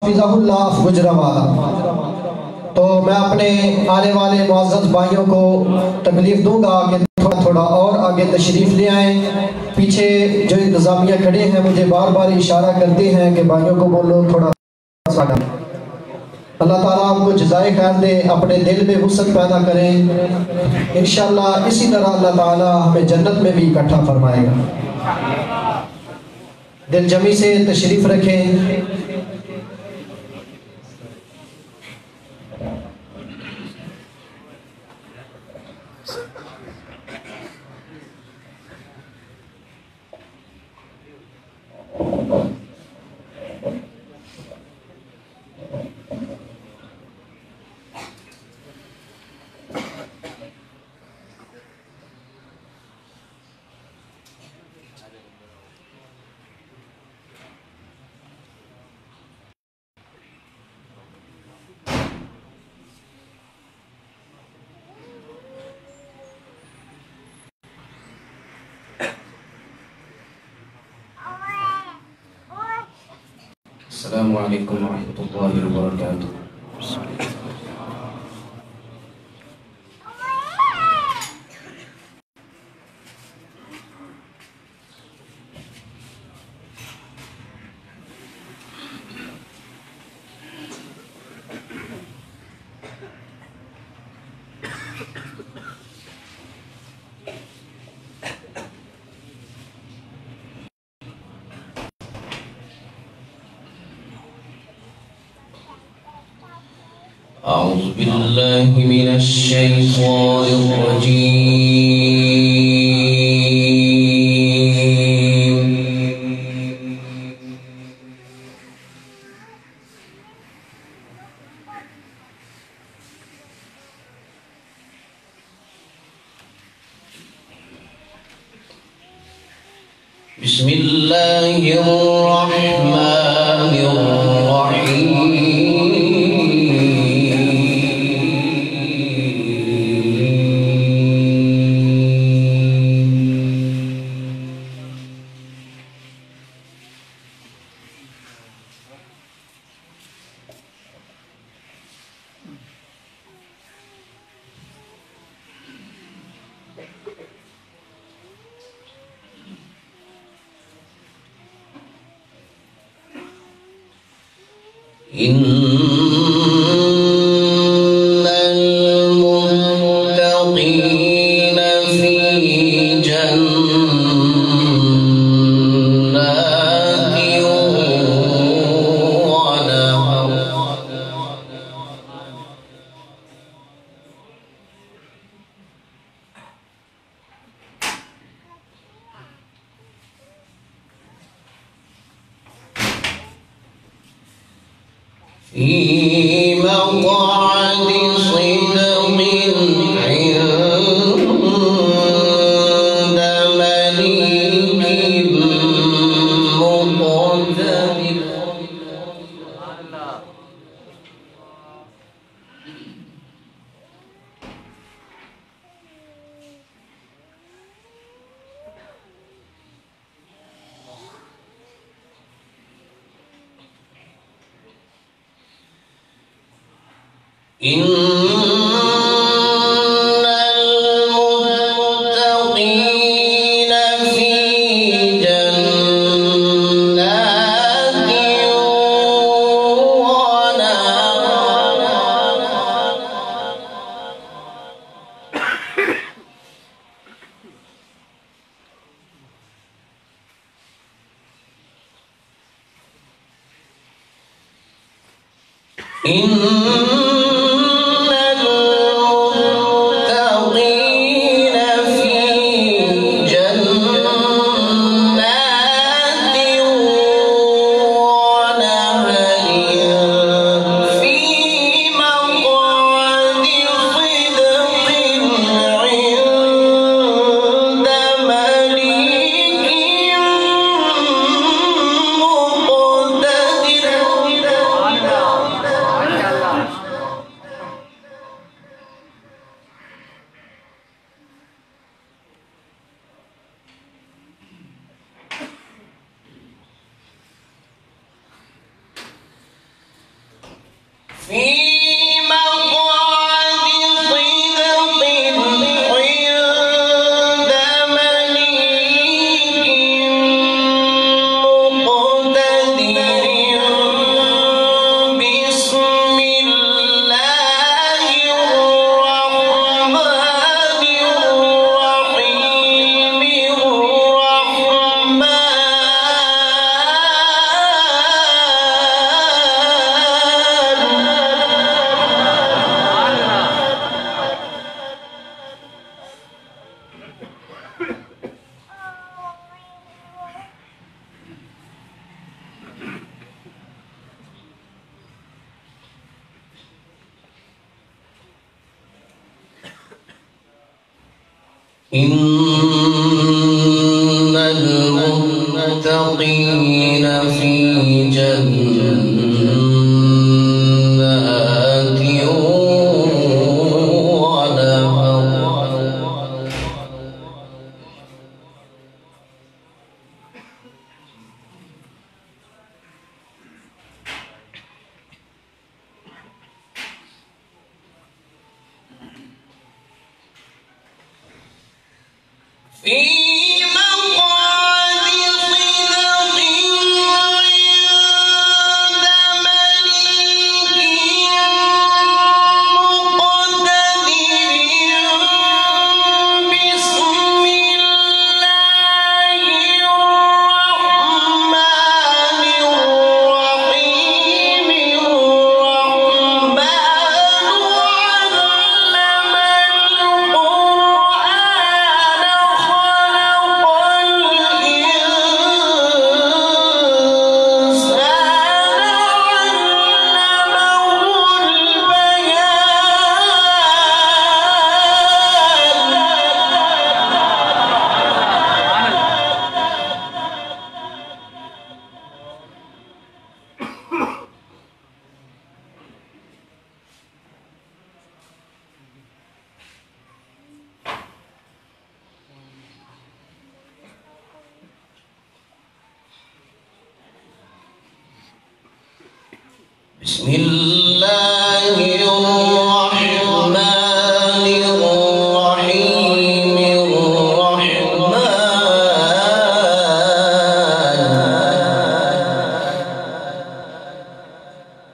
हाफिज़हुल्लाह गुजरावाला। तो मैं अपने आने वाले मुअज़्ज़ज़ भाइयों को तकलीफ दूंगा कि थोड़ा थोड़ा और आगे तशरीफ़ ले आएँ। पीछे जो इंतज़ामिया खड़े हैं मुझे बार बार इशारा करते हैं कि भाइयों को बोलो थोड़ा सा। अल्लाह ताला आपको जज़ाए खैर दे, अपने दिल में वुसअत पैदा करें। इंशाअल्लाह इसी तरह अल्लाह ताला हमें जन्नत में भी इकट्ठा फरमाएगा। दिल जमी से तशरीफ़ रखें। अस्सलामु अलैकुम वरहमतुल्लाहि वबरकातुह। أعوذ بالله من الشيطان الرجيم. بسم الله الرحمن الرحيم. إن المتقين في جنات ونهر. في مقعد صدق عند مليك مقتدر. إن المتقين في جنات ونهر. إن إن المتقين في جنات ونهر في مقعد صدق عند مليك مقتدر بسم الله الرحمن الرحيم الرحمن علم بسم الله الرحمن الرحيم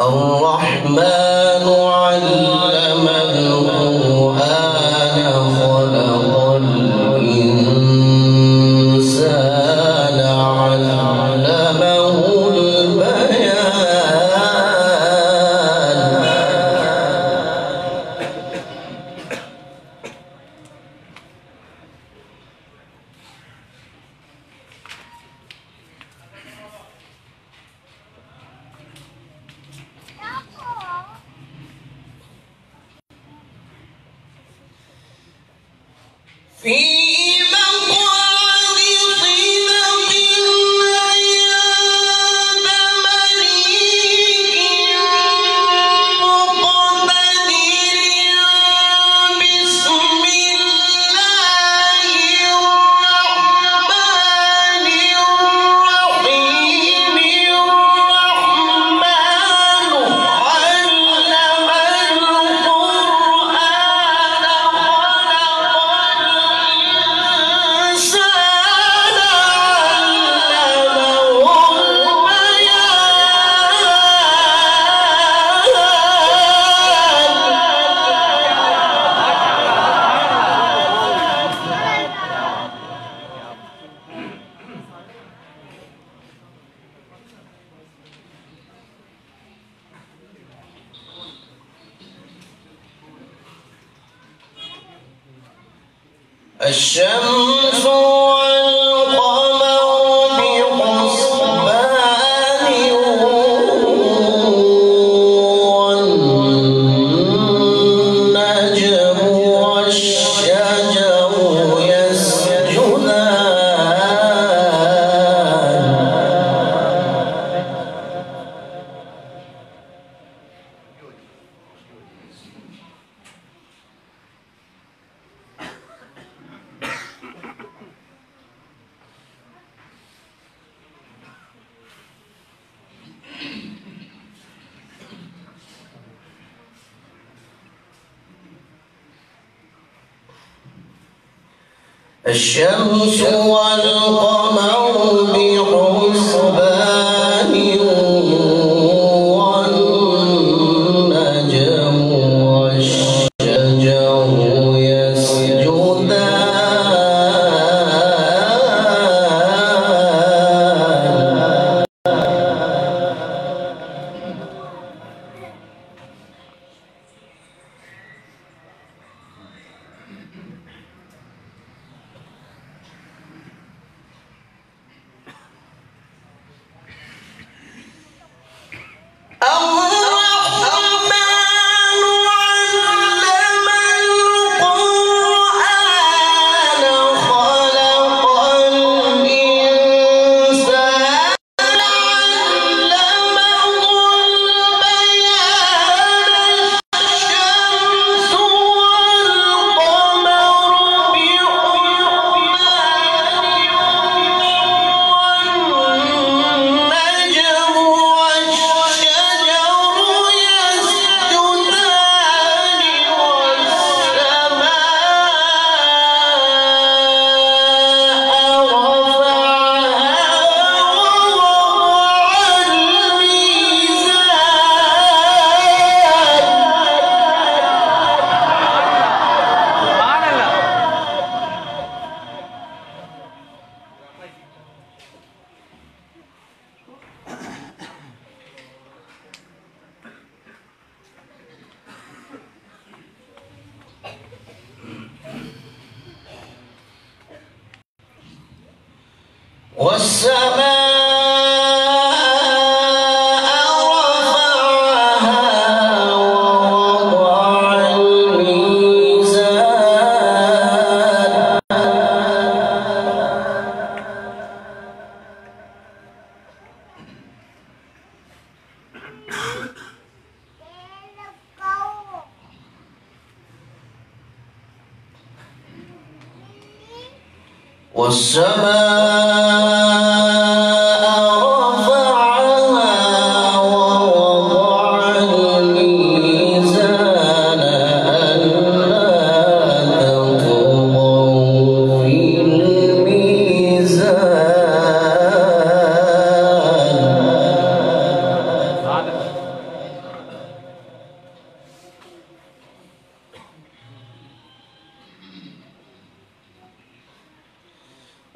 الرحمن علم القرآن خلق الإنسان علمه البيان في مقعد صدق عند مليك مقتدر بسم الله الرحمن الرحيم الرحمن علم الشمس والقمر بحسبان والنجم والشجر يسجدان الشمس والقمر بحسبان والنجم والشجر يسجدان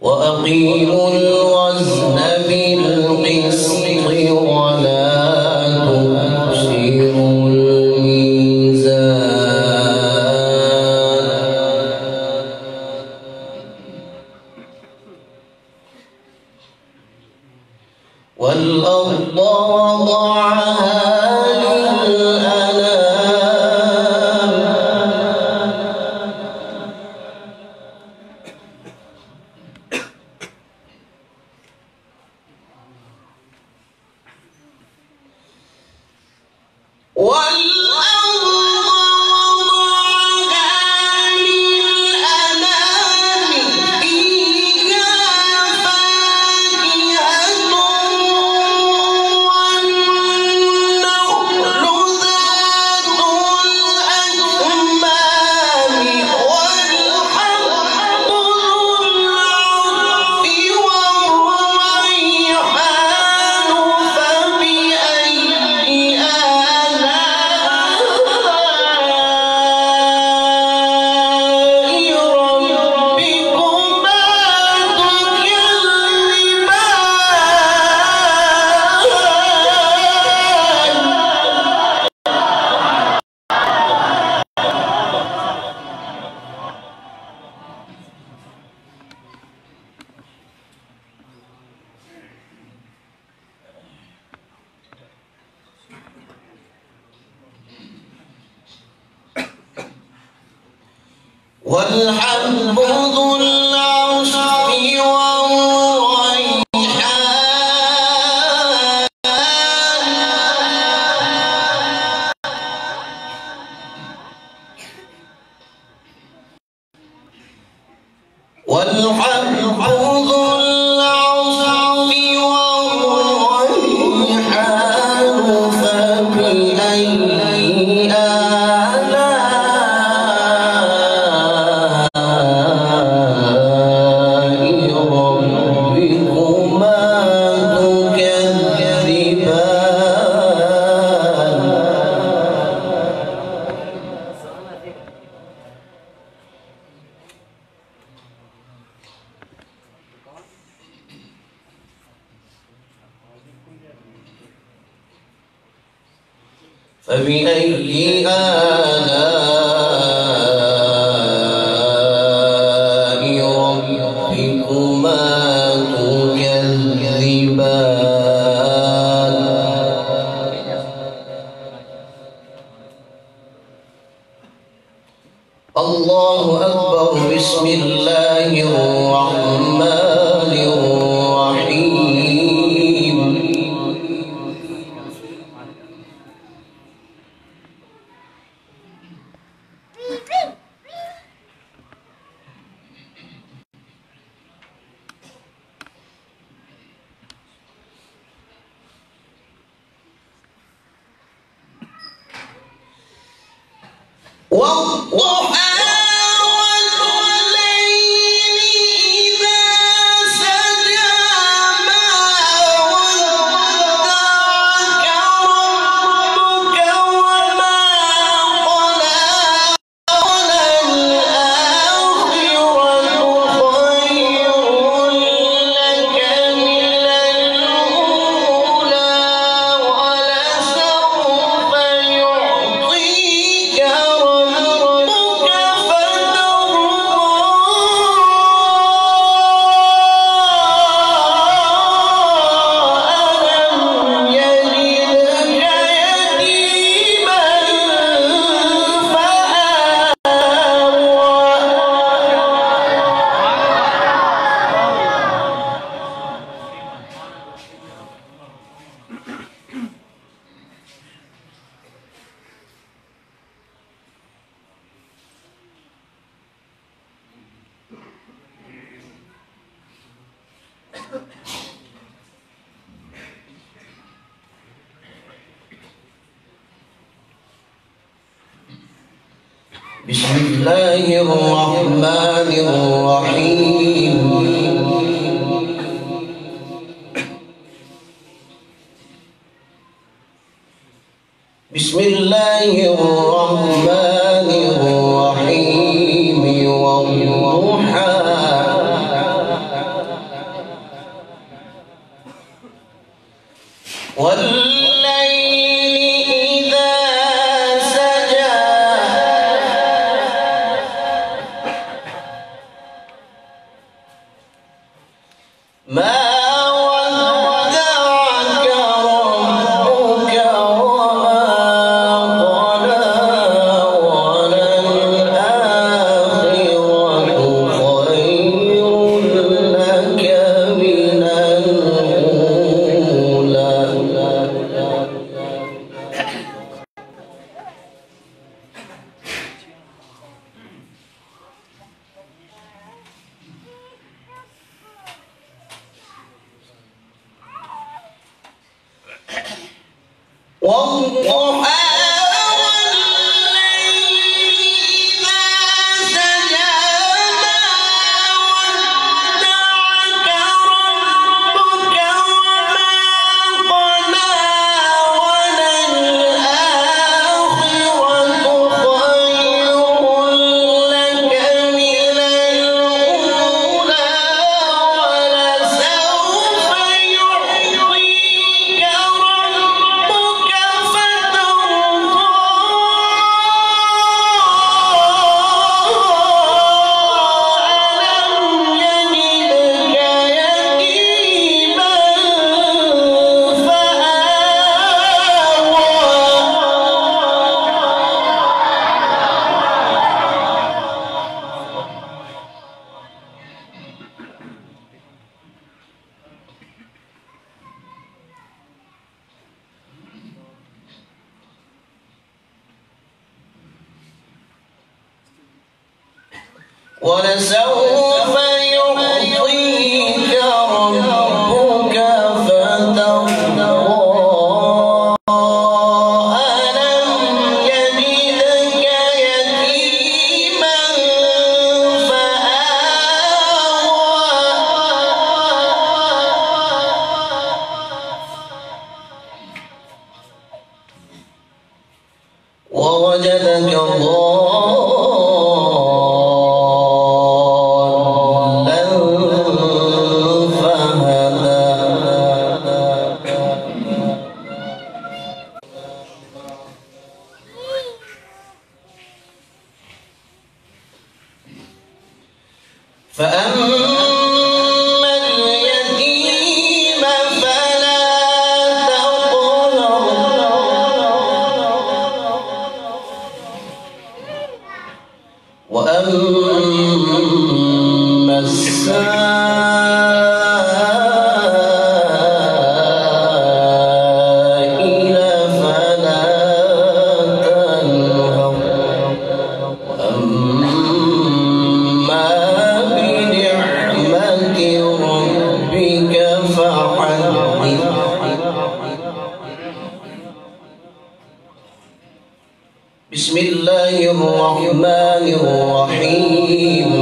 وأقيموا الوزن بالقسط ولا تخسروا الميزان والأرض وضعها والحب ذو العصف والريحان والحب ذو العصف والريحان فبأي آلاء فبأي آلاء ربكما تكذبان الله أكبر بسم الله الرحمن الرحيم والضحى بسم الله الرحمن الرحيم بسم الله الرحمن الرحيم والضحى والليل إذا سجى ما ودعك ربك وما قلى وللآخرة خير لك من الأولى والضحى والليل إذا سجى ما ودعك ربك وما قلى وللآخرة خير لك من الأولى ولسوف يعطيك ربك فترضى ألم يجدك يتيما ولسوف يعطيك ربك فترضى ألم يجدك يتيما فآوى ووجدك ضالا فهدى فأما اليتيم فلا تقهر وأما السائل فلا تنهر وأما بنعمة ربك فحدث بسم الله الرحمن الرحيم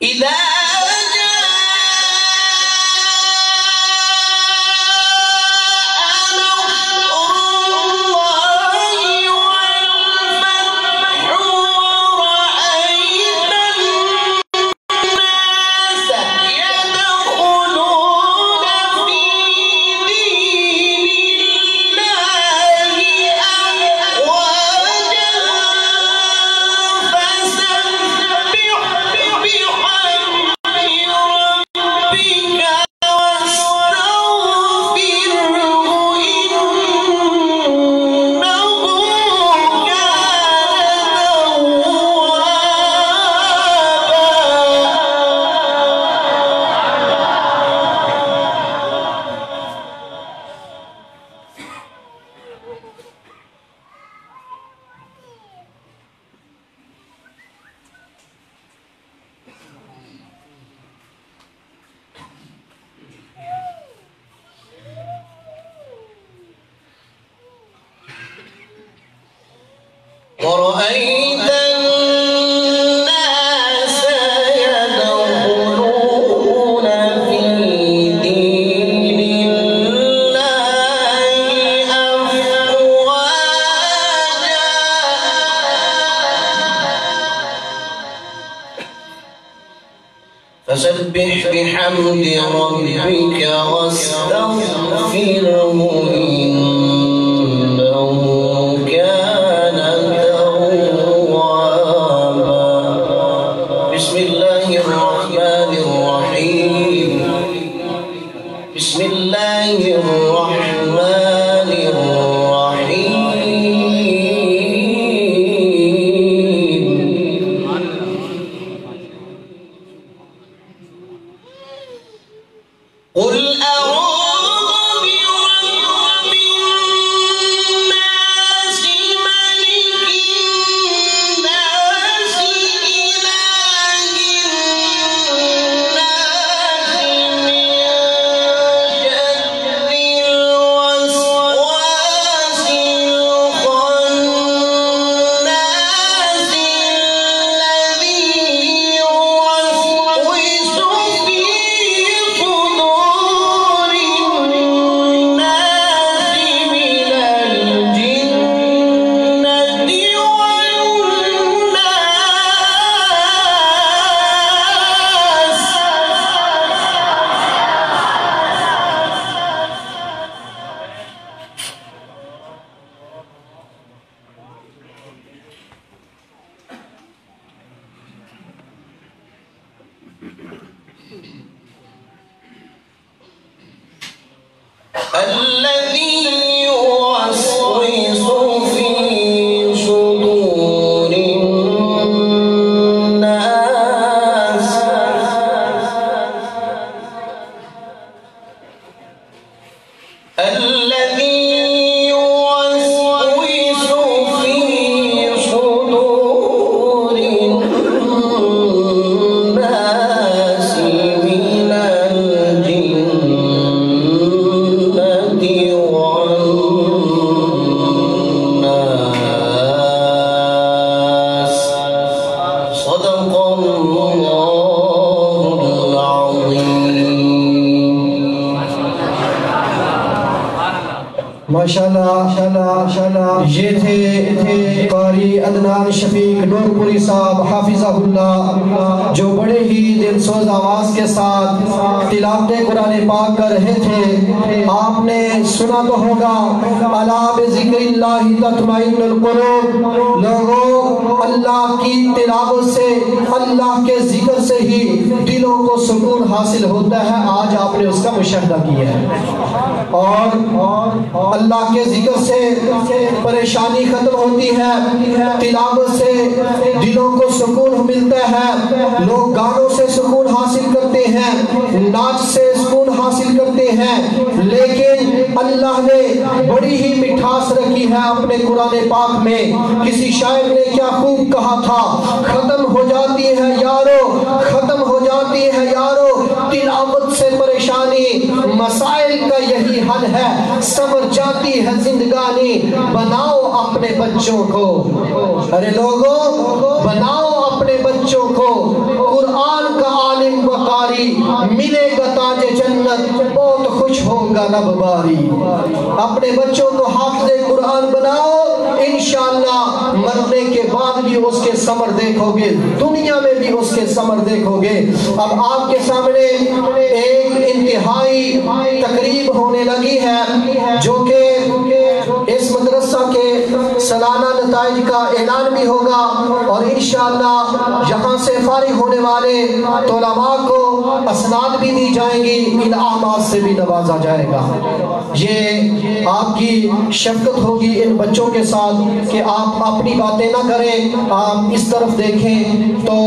إذا ورأيت الناس يدخلون في دين الله أفواجا فسبح بحمد ربك واستغفره إنه كان توابا بسم الله الرحمن الرحيم بسم الله الرحمن الرحيم قل أعوذ برب الناس ملك الناس إله الناس من شر الوسواس الخناس الذي يوسوس في صدور الناس من الجنة الذي يوسوس في صدور الناس الذي يوسوس في صدور الناس من الجنة والناس صدق الله العظيم माशाल्लाह ये थे कारी अदनान शफीक नूरपुरी साहब हाफिज़हुल्लाह, जो बड़े ही दिलसोज आवाज के साथ तिलावत कुरान पाक कर रहे थे। आपने सुना तो होगा, अला बिज़िक्रिल्लाहि तत्मइन्नुल कुलूब। लोगों, अल्लाह की तिलावत से, अल्लाह के जिक्र से ही दिलों को सुकून हासिल होता है। आज आपने उसका मुशाहिदा किया है। और अल्लाह के जिक्र से परेशानी खत्म होती है, तिलावत से दिलों को सुकून मिलता है। लोग गानों से सुकून हासिल करते हैं, नाच से सुकून हासिल करते हैं, लेकिन अल्लाह ने बड़ी ही मिठास रखी है अपने कुरान पाक में। किसी शायर ने क्या खूब कहा था, खत्म हो जाती है यारो, खत्म हो जाती है यारो तिलावत से परेशानी, मसाइल का यही हल है, समझ जाती है जिंदगानी। बनाओ अपने बच्चों को, अरे लोगों, बनाओ अपने बच्चों को कुरान का आलिम व कारी, मिलेगा ताजे जन्नत, बहुत खुश होगा रब बारी। अपने बच्चों को हाफ़िज़े कुरान बनाओ, इंशाअल्लाह मरने के बाद भी उसके समर देखोगे, दुनिया में भी उसके समर देखोगे। अब आपके सामने एक इंतहाई तकरीब होने लगी है, जो कि इस मदरसा के सालाना नताइज का ऐलान भी होगा, और इंशाअल्लाह यहाँ से फारिग होने वाले तोलबा को असनाद भी दी जाएंगी, इनामात से भी नवाजा जाएगा। ये आपकी शफकत होगी इन बच्चों के साथ कि आप अपनी बातें ना करें, आप इस तरफ देखें तो